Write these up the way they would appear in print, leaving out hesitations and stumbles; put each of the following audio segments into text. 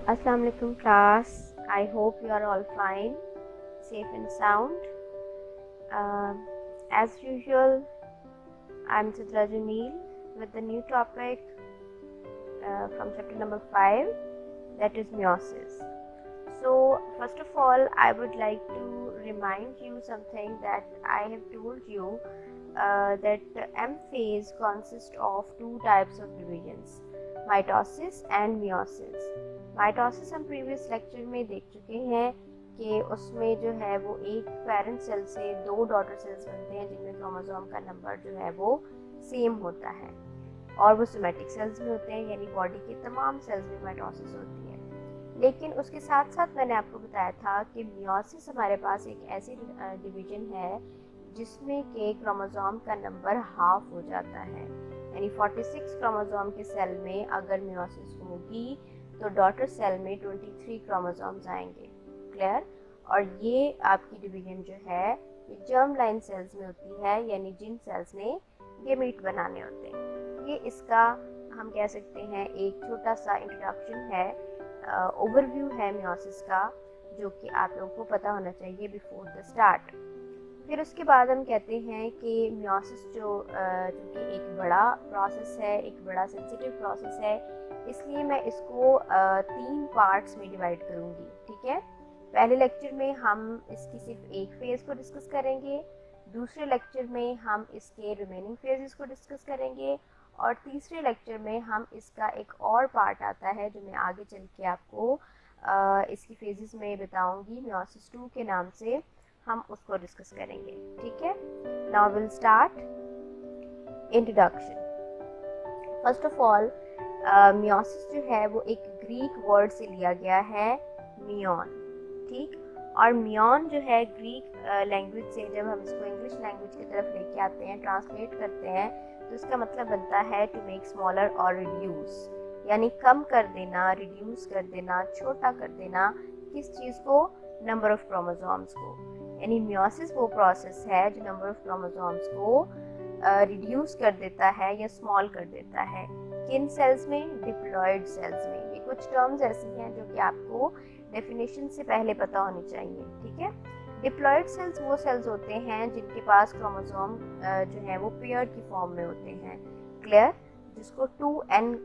Assalamu alaikum class. I hope you are all fine, safe and sound. As usual, I'm Chitra Jameel with the new topic from chapter number 5, that is meiosis. So first of all, I would like to remind you something that I have told you that M phase consists of two types of divisions, mitosis and meiosis. Mitosis हम previous lecture में देख चुके हैं कि उसमें जो है वो एक पेरेंट सेल से दो डॉटर सेल्स बनते हैं जिनमें क्रोमोसोम का नंबर जो है वो सेम होता है और वो सोमेटिक सेल्स में होते हैं, यानी बॉडी के तमाम सेल्स में माइटोसिस होती है। लेकिन उसके साथ साथ मैंने आपको बताया था कि मियोसिस हमारे पास एक ऐसी डिवीजन है जिसमें के क्रोमोसोम का नंबर हाफ हो जाता है, यानी 46 क्रोमोसोम के सेल में अगर मियोसिस होगी तो डॉटर सेल में 23 क्रोमोसोम्स आएंगे। क्लियर? और ये आपकी डिवीजन जो है ये जर्म लाइन सेल्स में होती है, यानी जिन सेल्स ने गेमीट बनाने होते हैं। ये इसका हम कह सकते हैं एक छोटा सा इंट्रोडक्शन है, ओवरव्यू है मियोसिस का, जो कि आप लोगों को पता होना चाहिए बिफोर द स्टार्ट। फिर उसके बाद हम कहते हैं कि मियोसिस जो कि एक बड़ा प्रोसेस है, एक बड़ा सेंसिटिव प्रोसेस है, इसलिए मैं इसको 3 पार्ट्स में डिवाइड करूंगी। ठीक है, पहले लेक्चर में हम इसकी सिर्फ एक फेज़ को डिस्कस करेंगे, दूसरे लेक्चर में हम इसके रिमेनिंग फेजेस को डिस्कस करेंगे और तीसरे लेक्चर में हम इसका एक और पार्ट आता है जो मैं आगे चल के आपको इसकी फेजेस में बताऊंगी, मियोसिस 2 के नाम से हम उसको डिस्कस करेंगे। ठीक है, now will start introduction. First of all, meiosis जो है वो एक ग्रीक वर्ड से लिया गया है, मियोन। ठीक, और मियोन जो है ग्रीक लैंग्वेज से जब हम इसको इंग्लिश लैंग्वेज की तरफ लेके आते हैं, ट्रांसलेट करते हैं, तो इसका मतलब बनता है टू मेक स्मॉलर और रिड्यूस, यानी कम कर देना, रिड्यूस कर देना, छोटा कर देना। किस चीज़ को? नंबर ऑफ क्रोमोसोम्स को। यानी मियोसिस वो प्रोसेस है जो नंबर ऑफ क्रोमोसोम्स को रिड्यूस कर देता है या स्मॉल कर देता है। किन सेल्स में? डिप्लॉयड सेल्स में। ये कुछ टर्म्स ऐसी हैं जो कि आपको डेफिनेशन से पहले पता होनी चाहिए। ठीक है, डिप्लॉयड सेल्स वो सेल्स होते हैं जिनके पास क्रोमोसोम जो है वो पेयर की फॉर्म में होते हैं। क्लियर? जिसको 2n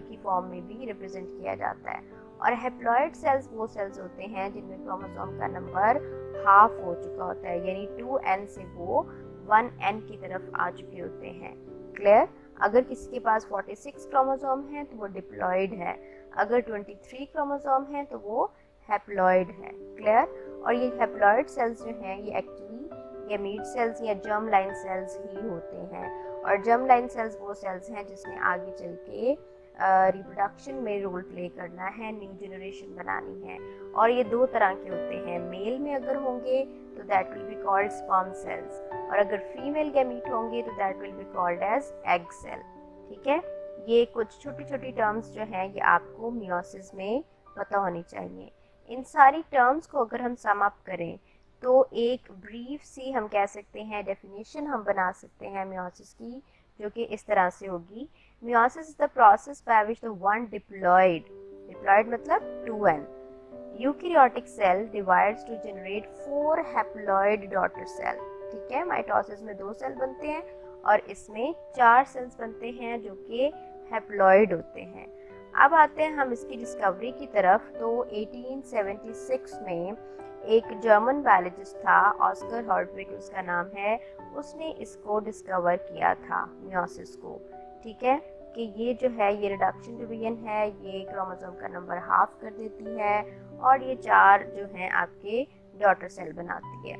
की फॉर्म में भी रिप्रेजेंट किया जाता है। और हैप्लॉयड सेल्स वो सेल्स होते हैं जिनमें क्रोमोसोम का नंबर हाफ हो चुका होता है, यानी 2n से वो 1n की तरफ आ चुके होते हैं। क्लियर? अगर किसी के पास 46 क्रोमोसोम है तो वो डिप्लॉयड है, अगर 23 क्रोमोसोम है तो वो हैप्लॉयड है। क्लियर? और ये हैप्लॉयड सेल्स जो हैं ये एक्चुअली गैमीट सेल्स या जर्म लाइन सेल्स ही होते हैं, और जर्म लाइन सेल्स वो सेल्स हैं जिसने आगे चल के रिप्रोडक्शन में रोल प्ले करना है, न्यू जनरेशन बनानी है। और ये दो तरह के होते हैं, मेल में अगर होंगे तो that will be called sperm cells, और अगर फीमेल गैमीट होंगे तो that will be called as egg cell. ठीक है, ये कुछ छोटी छोटी टर्म्स जो हैं ये आपको मियोसिस में पता होनी चाहिए। इन सारी टर्म्स को अगर हम सम अप करें तो एक ब्रीफ सी हम कह सकते हैं डेफिनेशन हम बना सकते हैं मियोसिस की, जो कि इस तरह से होगी। Meiosis is the process by which the one diploid, diploid मतलब 2n, eukaryotic cell divides to generate 4 haploid daughter cell. ठीक है, माइटोसिस में 2 सेल बनते हैं और इसमें 4 सेल्स बनते हैं जो कि हैप्लॉयड होते हैं। अब आते हैं हम इसकी डिस्कवरी की तरफ। तो 1876 में एक जर्मन बायोलॉजिस्ट था, ऑस्कर हॉर्टविग उसका नाम है, उसने इसको डिस्कवर किया था मियोसिस को। ठीक है, कि ये जो है ये रिडक्शन डिवीजन है, ये क्रोमोसोम का नंबर हाफ कर देती है और ये 4 जो हैं आपके डॉटर सेल बनाती है।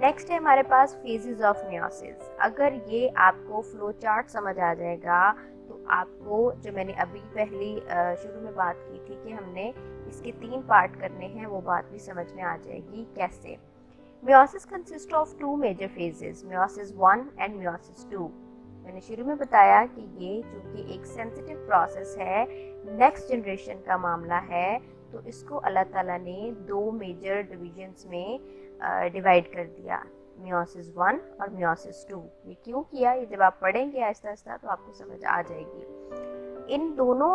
नेक्स्ट है हमारे पास फेजेस ऑफ मियोसिस। अगर ये आपको फ्लो चार्ट समझ आ जाएगा तो आपको, जो मैंने अभी पहली शुरू में बात की थी कि हमने इसके 3 पार्ट करने हैं, वो बात भी समझ में आ जाएगी कैसे। Meiosis consist of 2 major phases, meiosis 1 and meiosis 2। मैंने शुरू में बताया कि ये चूँकि एक सेंसिटिव प्रोसेस है, नेक्स्ट जनरेशन का मामला है, तो इसको अल्लाह ताला ने 2 मेजर डिविजन्स में डिवाइड कर दिया, मियोसिस 1 और मियोसिस 2। ये क्यों किया, ये जब आप पढ़ेंगे आहिस्ता आहिस्ता तो आपको समझ आ जाएगी। इन दोनों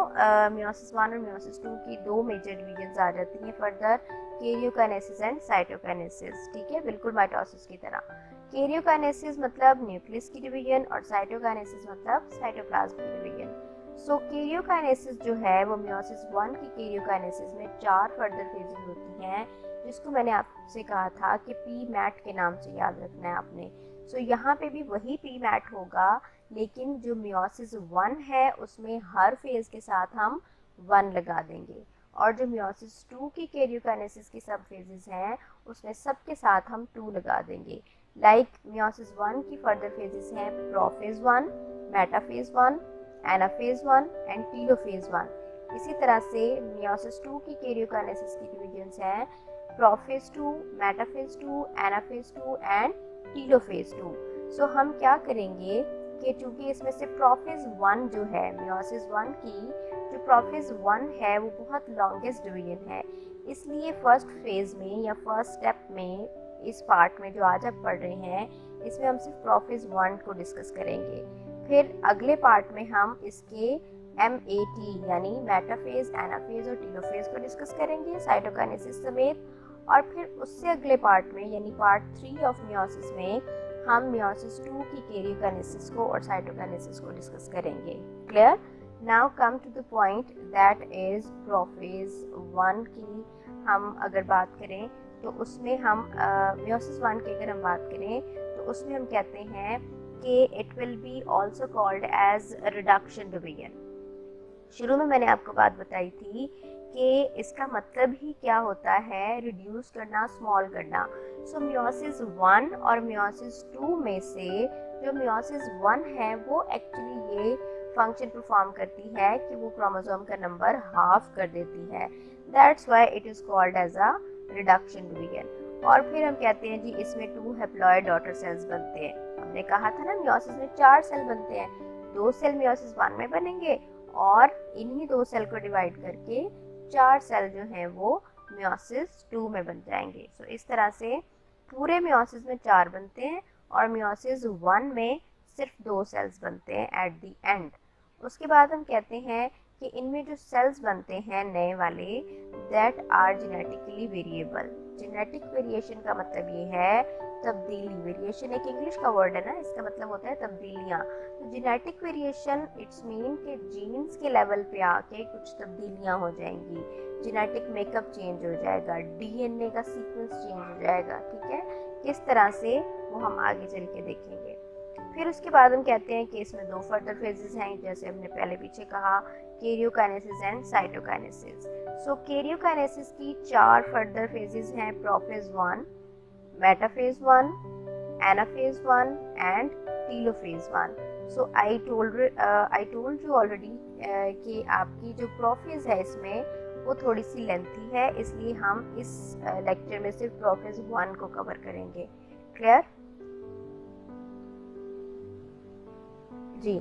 मियोसिस 1 और मियोसिस 2 की दो मेजर डिवीजन्स आ जाती हैं फर्दर, कैरियोकाइनेसिस एंड साइटोकाइनेसिस, ठीक है, बिल्कुल माइटोसिस की तरह। कैरियोकाइनेसिस मतलब न्यूक्लियस की डिवीजन और साइटोकाइनेसिस मतलब साइटोप्लाज्म की डिवीजन। सो कैरियोकाइनेसिस जो है वो मियोसिस 1 की कैरियोकाइनेसिस में 4 फर्दर फेजेस होती हैं, जिसको मैंने आपसे कहा था कि पी मैट के नाम से याद रखना है आपने। सो यहाँ पे भी वही पी मैट होगा, लेकिन जो मियोसिस 1 है उसमें हर फेज के साथ हम 1 लगा देंगे, और जो मियोसिस 2 की कैरियोकाइनेसिस की सब फेजेस हैं उसमें सब के साथ हम 2 लगा देंगे। लाइक मियोसिस 1 की फर्दर फेजेस हैं prophase 1, metaphase 1, anaphase 1 and telophase 1। इसी तरह से मियोसिस 2 की कैरियोकाइनेसिस की डिवीजन्स हैं prophase 2, metaphase 2, anaphase 2 and telophase 2। सो हम क्या करेंगे कि चूंकि इसमें से प्रोफेज 1 जो है मियोसिस 1 की जो प्रोफेज 1 है वो बहुत लॉन्गेस्ट डिवीजन है, इसलिए फर्स्ट फेज में या फर्स्ट स्टेप में इस पार्ट में जो आज आप पढ़ रहे हैं इसमें हम सिर्फ प्रोफेज 1 को डिस्कस करेंगे। फिर अगले पार्ट में हम इसके MAT यानी मेटाफेज, एनाफेज और टीलोफेज को डिस्कस करेंगे साइटोकाइनेसिस समेत। और फिर उससे अगले पार्ट में यानी पार्ट 3 ऑफ मियोसिस में हम मियोसिस 2 की कैरियोकाइनेसिस को और साइटोकाइनेसिस को डिस्कस करेंगे। Clear? Now come to the point that is prophase 1 की हम अगर बात करें तो उसमें हम मियोसिस 1 की अगर हम बात करें तो उसमें हम कहते हैं कि it will be also called as reduction division. शुरू में मैंने आपको बात बताई थी कि इसका मतलब ही क्या होता है, रिड्यूस करना, स्मॉल करना। सो मियोसिस 1 और मियोसिस 2 में से जो मियोसिस 1 है वो एक्चुअली ये फंक्शन परफॉर्म करती है कि वो क्रोमोसोम का नंबर हाफ कर देती है। That's why it is called as a reduction division. और फिर हम कहते हैं जी इसमें 2 हैप्लॉइड डॉटर सेल्स बनते हैं। हमने कहा था ना मियोसिस में 4 सेल बनते हैं, 2 सेल मियोसिस 1 में बनेंगे और इन्हीं 2 सेल को डिवाइड करके 4 सेल जो हैं वो मियोसिस 2 में बन जाएंगे। सो इस तरह से पूरे मियोसिस में 4 बनते हैं और मियोसिस 1 में सिर्फ 2 सेल्स बनते हैं एट द एंड। उसके बाद हम कहते हैं कि इनमें जो सेल्स बनते हैं नए वाले that are genetically variable. Genetic variation का मतलब ये है तब्दीली। वेरिएशन एक इंग्लिश का वर्ड है ना, इसका मतलब होता है तब्दीलियाँ। तो जेनेटिक वेरिएशन इट्स मीन कि जीन्स के लेवल पे आके कुछ तब्दीलियाँ हो जाएंगी, जेनेटिक मेकअप चेंज हो जाएगा, DNA का सीक्वेंस चेंज हो जाएगा, ठीक है। किस तरह से वो हम आगे चल के देखेंगे। फिर उसके बाद हम कहते हैं कि इसमें 2 फर्दर फेजेस हैं, जैसे हमने पहले पीछे कहा, karyokinesis and cytokinesis. So karyokinesis की 4 फर्दर फेजेस हैं prophase 1, metaphase 1, anaphase 1 and telophase 1। So I told you already कि आपकी जो प्रोफेज है इसमें वो थोड़ी सी लेंथी है, इसलिए हम इस लेक्चर में सिर्फ प्रोफेज 1 को कवर करेंगे। क्लियर? जी,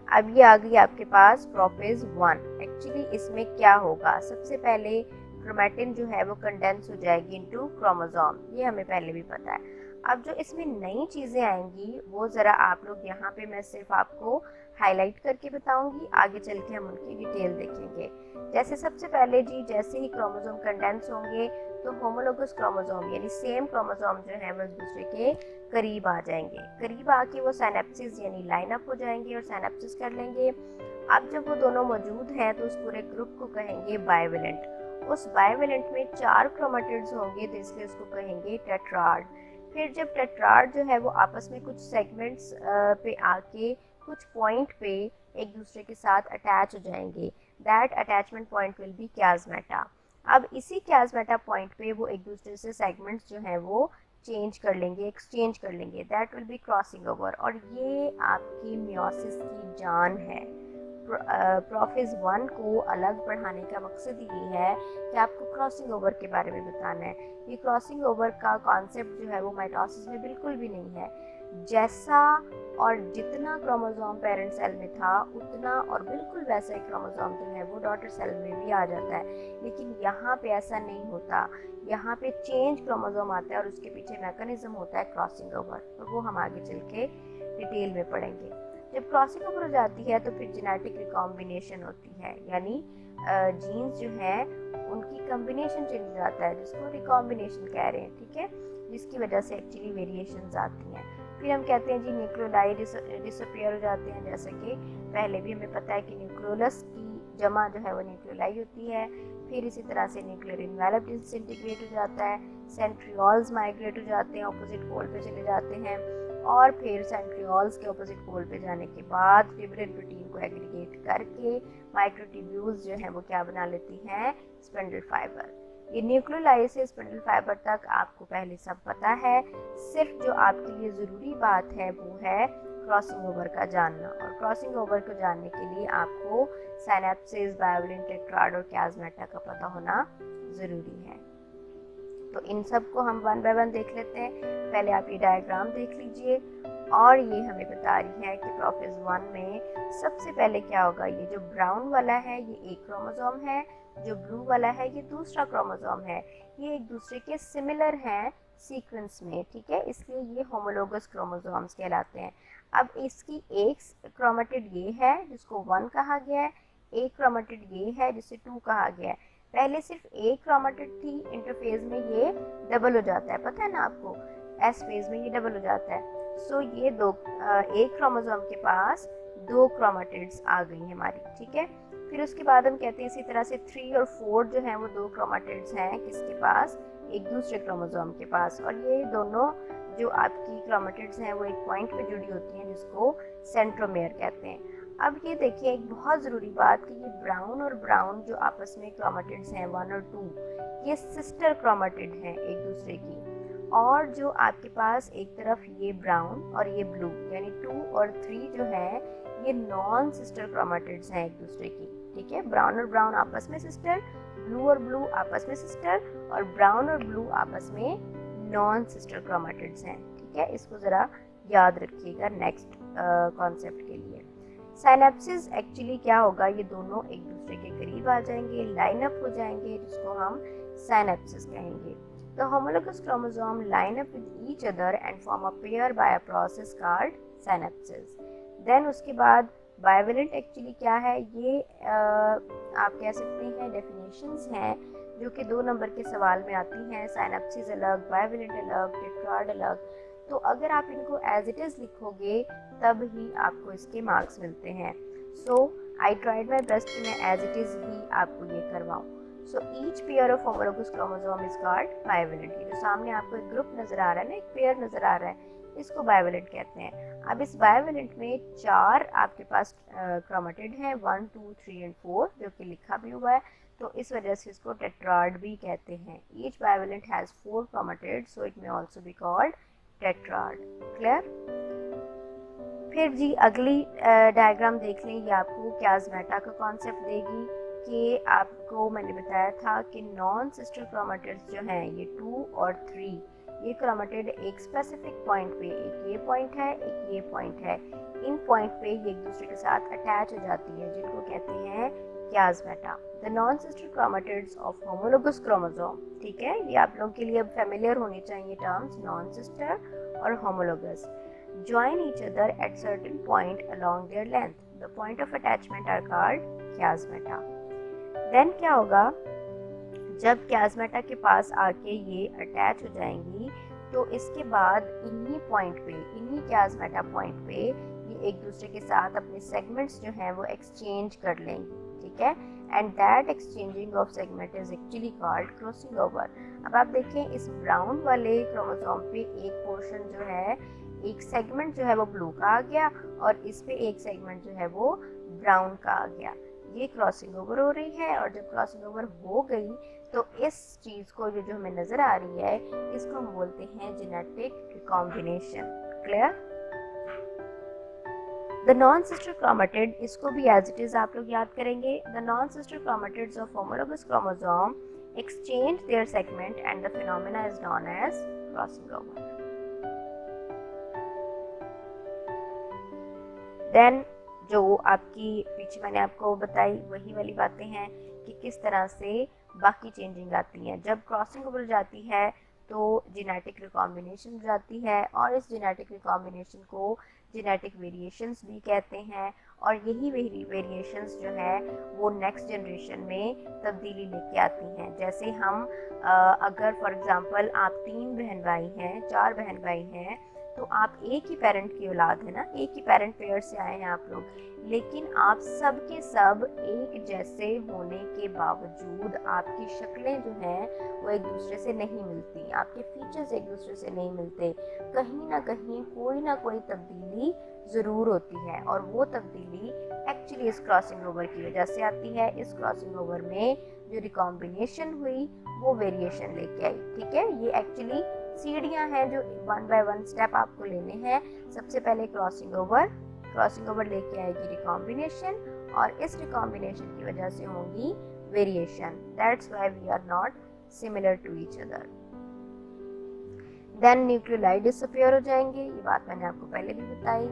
अब ये आ गई आपके पास प्रोफेज 1। एक्चुअली इसमें क्या होगा, सबसे पहले क्रोमैटिन जो है वो कंडेंस हो जाएगी इनटू क्रोमोसोम, ये हमें पहले भी पता है। अब जो इसमें नई चीज़ें आएंगी वो ज़रा आप लोग यहाँ पे मैं सिर्फ आपको हाईलाइट करके बताऊंगी, आगे चल के हम उनकी डिटेल देखेंगे। जैसे सबसे पहले जी जैसे ही क्रोमोसोम कंडेंस होंगे तो होमोलोगस क्रोमोसोम यानी सेम क्रोमोसोम जो है वो एक दूसरे के करीब आ जाएंगे। करीब आके वो साइनेप्सिस यानी लाइन अप हो जाएंगे और साइनेप्सिस कर लेंगे। अब जब वो दोनों मौजूद हैं तो उस पूरे ग्रुप को कहेंगे बाइवेलेंट। उस बाइवेलेंट में 4 क्रोमेटिड्स होंगे तो इसलिए उसको कहेंगे टेट्राड। फिर जब टेट्राड जो है वो आपस में कुछ सेगमेंट्स पे आके कुछ पॉइंट पे एक दूसरे के साथ अटैच हो जाएंगे, that attachment point will be chiasmata. अब इसी क्याज़मेटा पॉइंट पे वो एक दूसरे से सेगमेंट्स जो हैं वो चेंज कर लेंगे, एक्सचेंज कर लेंगे, that will B crossing over. और ये आपकी मियोसिस की जान है। प्रोफेज 1 को अलग पढ़ाने का मकसद ये है कि आपको क्रॉसिंग ओवर के बारे में बताना है। ये क्रॉसिंग ओवर का कॉन्सेप्ट जो है वो माइटोसिस में बिल्कुल भी नहीं है। जैसा और जितना क्रोमोसोम पेरेंट सेल में था उतना और बिल्कुल वैसा ही क्रोमोसोम जो है वो डॉटर सेल में भी आ जाता है, लेकिन यहाँ पे ऐसा नहीं होता। यहाँ पे चेंज क्रोमोसोम आता है और उसके पीछे मैकेनिज्म होता है क्रॉसिंग ओवर, तो वो हम आगे चल के डिटेल में पढ़ेंगे। जब क्रॉसिंग ओवर हो जाती है तो फिर जेनेटिक रिकॉम्बिनेशन होती है, यानी जीन्स जो है उनकी कॉम्बिनेशन चली जाता है, जिसको रिकॉम्बिनेशन कह रहे हैं, ठीक है, जिसकी वजह से एक्चुअली वेरिएशंस आती हैं। फिर हम कहते हैं जी न्यूक्लियोलाई डिसअपियर हो जाते हैं, जैसे कि पहले भी हमें पता है कि न्यूक्लियोलस की जमा जो है वो न्यूक्लियोलाई होती है। फिर इसी तरह से न्यूक्लियर इन्वेलप डिसइंटीग्रेट हो जाता है, सेंट्रियोल्स माइग्रेट हो जाते हैं, ऑपोजिट पोल पे चले जाते हैं, और फिर सेंट्रियोल्स के ऑपोजिट पोल पे जाने के बाद फिब्रिल प्रोटीन को एग्रीगेट करके माइक्रोट्यूब्यूल्स जो है वो क्या बना लेती हैं, स्पिंडल फाइबर। ये न्यूक्लियोलाई से स्पिंडल फाइबर तक आपको पहले सब पता है, सिर्फ जो आपके लिए ज़रूरी बात है वो है क्रॉसिंग ओवर का जानना, और क्रॉसिंग ओवर को जानने के लिए आपको साइनेप्सिस, बायोवलेंट, टेट्राड और क्याज़मेटा का पता होना ज़रूरी है। तो इन सब को हम वन बाय वन देख लेते हैं। पहले आप ये डायग्राम देख लीजिए, और ये हमें बता रही है कि प्रोफेज 1 में सबसे पहले क्या होगा, ये जो ब्राउन वाला है ये एक क्रोमोसोम है, जो ब्लू वाला है ये दूसरा क्रोमोसोम है, ये एक दूसरे के सिमिलर हैं सीक्वेंस में, ठीक है, इसलिए ये होमोलोगस क्रोमोसोम्स कहलाते हैं। अब इसकी एक क्रोमेटिड ये है जिसको 1 कहा गया है, एक क्रोमेटिड ये है जिसे 2 कहा गया है। पहले सिर्फ एक क्रोमेटिड थी, इंटरफेज में ये डबल हो जाता है, पता है ना आपको, एस फेज में ये डबल हो जाता है। सो ये एक क्रोमोसोम के पास 2 क्रोमेटिड्स आ गई हैं हमारी, ठीक है। फिर उसके बाद हम कहते हैं इसी तरह से 3 और 4 जो हैं वो 2 क्रोमेटिड्स हैं किसके पास, एक दूसरे क्रोमोसोम के पास, और ये दोनों जो आपकी क्रोमेटिड्स हैं वो एक पॉइंट पे जुड़ी होती हैं जिसको सेंट्रोमेयर कहते हैं। अब ये देखिए एक बहुत ज़रूरी बात कि ये ब्राउन और ब्राउन जो आपस में क्रोमेटिड्स हैं 1 और 2, ये सिस्टर क्रोमेटिड हैं एक दूसरे की, और जो आपके पास एक तरफ ये ब्राउन और ये ब्लू यानी 2 और 3 जो है ये नॉन सिस्टर क्रोमेटिड्स हैं एक दूसरे की, ठीक है। ब्राउन और ब्राउन आपस में सिस्टर, ब्लू और ब्लू आपस में सिस्टर, और ब्राउन और ब्लू आपस में नॉन सिस्टर क्रोमेटिड्स हैं, ठीक है। इसको ज़रा याद रखिएगा नेक्स्ट कॉन्सेप्ट के लिए। साइनेप्सिस एक्चुअली क्या होगा, ये दोनों एक दूसरे के करीब आ जाएंगे, लाइन अप हो जाएंगे, जिसको हम साइनेप्सिस कहेंगे। The homologous chromosome line up with each other and form a pair by a process called synapsis. Then उसके बाद bivalent एक्चुअली क्या है, ये आप कह सकते हैं डेफिनेशंस हैं जो कि 2 नंबर के सवाल में आती हैं, साइनेप्सिस अलग, बाइवेलेंट अलग, टेट्राड अलग। तो अगर आप इनको एज इट इज़ लिखोगे तब ही आपको इसके मार्क्स मिलते हैं। सो आई ट्राइड माई बेस्ट कि मैं एज इट इज़ ही आपको ये करवाऊँ। So each pair of homologous chromosome is called bivalent। ये जो सामने आपको एक ग्रुप नजर आ रहा है ना, एक पेयर नजर आ रहा है, इसको bivalent कहते हैं। अब इस bivalent में 4 आपके पास क्रोमेटिड हैं, 1, 2, 3 and 4, जो कि लिखा भी हुआ है, तो इस वजह से इसको टेट्राड भी कहते हैं। Each bivalent has 4 chromatids, so it may also be called tetrad। Clear? फिर जी अगली डायग्राम देख लें, ये आपको क्याज़मेटा का कॉन्सेप्ट देगी कि आपको मैंने बताया था कि नॉन सिस्टर क्रोमेटिड्स जो हैं ये 2 और 3, ये क्रोमेटिड एक स्पेसिफिक पॉइंट पे, एक ये पॉइंट है, एक ये पॉइंट है, इन पॉइंट पे ये एक दूसरे के साथ अटैच हो जाती है, जिनको कहते हैं chiasmata. The non sister chromatids of homologous chromosome, ठीक है, ये आप लोगों के लिए अब फेमिलियर होनी चाहिए टर्म्स, नॉन सिस्टर और homologous, join each other at certain point along their length. The point of attachment are called chiasmata. Then क्या होगा, जब chiasmata के पास आके ये अटैच हो जाएंगी तो इसके बाद इन्हीं पॉइंट पे, इन्हीं chiasmata पॉइंट पे ये एक दूसरे के साथ अपने सेगमेंट्स जो हैं वो एक्सचेंज कर लेंगी, ठीक है, and that exchanging of segment is actually called crossing over. अब आप देखें इस ब्राउन वाले क्रोमोसोम पे एक पोर्शन जो है, एक सेगमेंट जो है वो ब्लू का आ गया, और इस पे एक सेगमेंट जो है वो ब्राउन का आ गया, ये क्रॉसिंग ओवर हो रही है। और जब क्रॉसिंग ओवर हो गई तो इस चीज़ को जो हमें नज़र आ रही है इसको हम बोलते हैं genetic recombination. Clear? The non sister chromatid, इसको भी एज इट इज़ आप लोग याद करेंगे, the non sister chromatids of homologous chromosome exchange their segment and the phenomena is known as crossing over. Then जो आपकी पीछे मैंने आपको बताई वही वाली बातें हैं कि किस तरह से बाकी चेंजिंग आती हैं। जब क्रॉसिंग ओवर जाती है तो जेनेटिक रिकॉम्बिनेशन जाती है, और इस जेनेटिक रिकॉम्बिनेशन को जेनेटिक वेरिएशंस भी कहते हैं, और यही वेरिएशंस जो है वो नेक्स्ट जनरेशन में तब्दीली लेके आती हैं। जैसे हम अगर फॉर एग्जांपल आप 3 बहन भाई हैं, 4 बहन भाई हैं, तो आप एक ही पेरेंट की औलाद है ना, एक ही पेरेंट पेयर से आए हैं आप लोग, लेकिन आप सब के सब एक जैसे होने के बावजूद आपकी शक्लें जो हैं वो एक दूसरे से नहीं मिलती, आपके फीचर्स एक दूसरे से नहीं मिलते, कहीं ना कहीं कोई ना कोई तब्दीली ज़रूर होती है, और वो तब्दीली एक्चुअली इस क्रॉसिंग ओवर की वजह से आती है। इस क्रॉसिंग ओवर में जो रिकॉम्बिनेशन हुई वो वेरिएशन लेके आई, ठीक है। ये एक्चुअली सीढ़ियाँ हैं जो 1 बाय 1 स्टेप आपको लेने हैं। सबसे पहले क्रॉसिंग ओवर लेके आएगी रिकॉम्बिनेशन, और इस रिकॉम्बिनेशन की वजह से होगी variation. That's why we are not similar to each other. Then nucleoli disappear हो जाएंगे, ये बात मैंने आपको पहले भी बताई।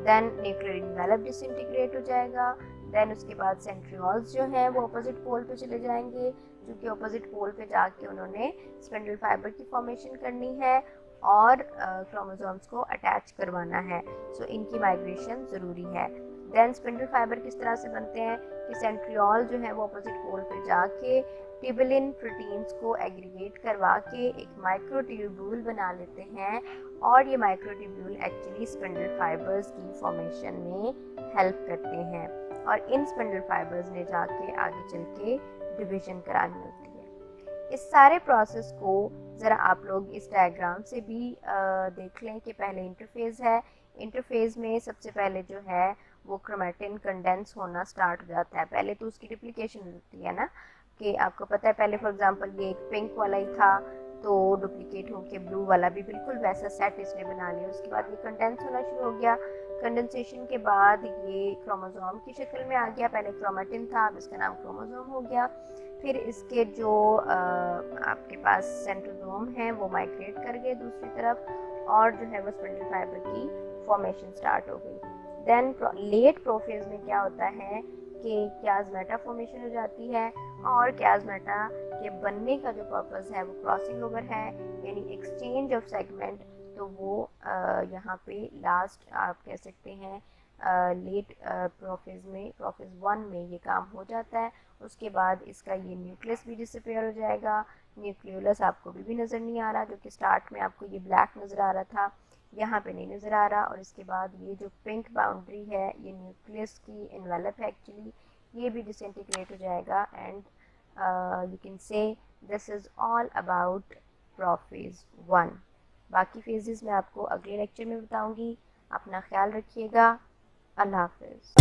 देन न्यूक्लियर इनवेलप डिसइंटीग्रेट हो जाएगा। देन उसके बाद सेंट्रियोल्स जो हैं वो अपोजिट पोल पे चले जाएंगे, क्योंकि अपोजिट पोल पे जाके उन्होंने स्पिंडल फाइबर की फॉर्मेशन करनी है और क्रोमोसोम्स को अटैच करवाना है। सो इनकी माइग्रेशन ज़रूरी है। देन स्पिंडल फाइबर किस तरह से बनते हैं कि सेंट्रियोल जो है वो अपोजिट पोल पे जाके ट्यूबुलिन प्रोटीन्स को एग्रीगेट करवा के एक माइक्रोट्यूब्यूल बना लेते हैं, और ये माइक्रोट्यूब्यूल एक्चुअली स्पिंडल फाइबर्स की फॉर्मेशन में हेल्प करते हैं, और इन स्पिंडल फाइबर्स ने जाके आगे चल के डिवीजन करानी होती है। इस सारे प्रोसेस को ज़रा आप लोग इस डायग्राम से भी देख लें कि पहले इंटरफेज है। इंटरफेज में सबसे पहले जो है वो क्रोमैटिन कंडेंस होना स्टार्ट हो जाता है। पहले तो उसकी डुप्लीकेशन होती है ना, कि आपको पता है पहले फॉर एग्जांपल ये एक पिंक वाला ही था, तो डुप्लीकेट होके ब्लू वाला भी बिल्कुल वैसा सेट इसने बना लिया। उसके बाद ये कंडेंस होना शुरू हो गया। कंडेंसेशन के बाद ये क्रोमोसोम की शक्ल में आ गया। पहले क्रोमैटिन था, अब इसका नाम क्रोमोसोम हो गया। फिर इसके जो आपके पास सेंट्रोसोम हैं वो माइग्रेट कर गए दूसरी तरफ, और जो है वो स्पिंडल फाइबर की फॉर्मेशन स्टार्ट हो गई। देन लेट प्रोफेज में क्या होता है कि क्याज़मेटा फॉर्मेशन हो जाती है, और क्याज़मेटा के बनने का जो पर्पस है वो क्रॉसिंग ओवर है, यानी एक्सचेंज ऑफ सेगमेंट। तो वो यहाँ पे लास्ट आप कह सकते हैं लेट प्रोफेज 1 में ये काम हो जाता है। उसके बाद इसका ये न्यूक्लियस भी डिसअपियर हो जाएगा। न्यूक्लियोलस आपको भी नज़र नहीं आ रहा, क्योंकि स्टार्ट में आपको ये ब्लैक नज़र आ रहा था, यहाँ पे नहीं नज़र आ रहा। और इसके बाद ये जो पिंक बाउंड्री है ये न्यूक्लियस की इन्वेलप है एक्चुअली, ये भी डिसइंटीग्रेट हो जाएगा। And you can say this is all about prophase 1। बाकी फेजेस मैं आपको अगले लेक्चर में बताऊंगी। अपना ख्याल रखिएगा। अल्लाह हाफ़िज़।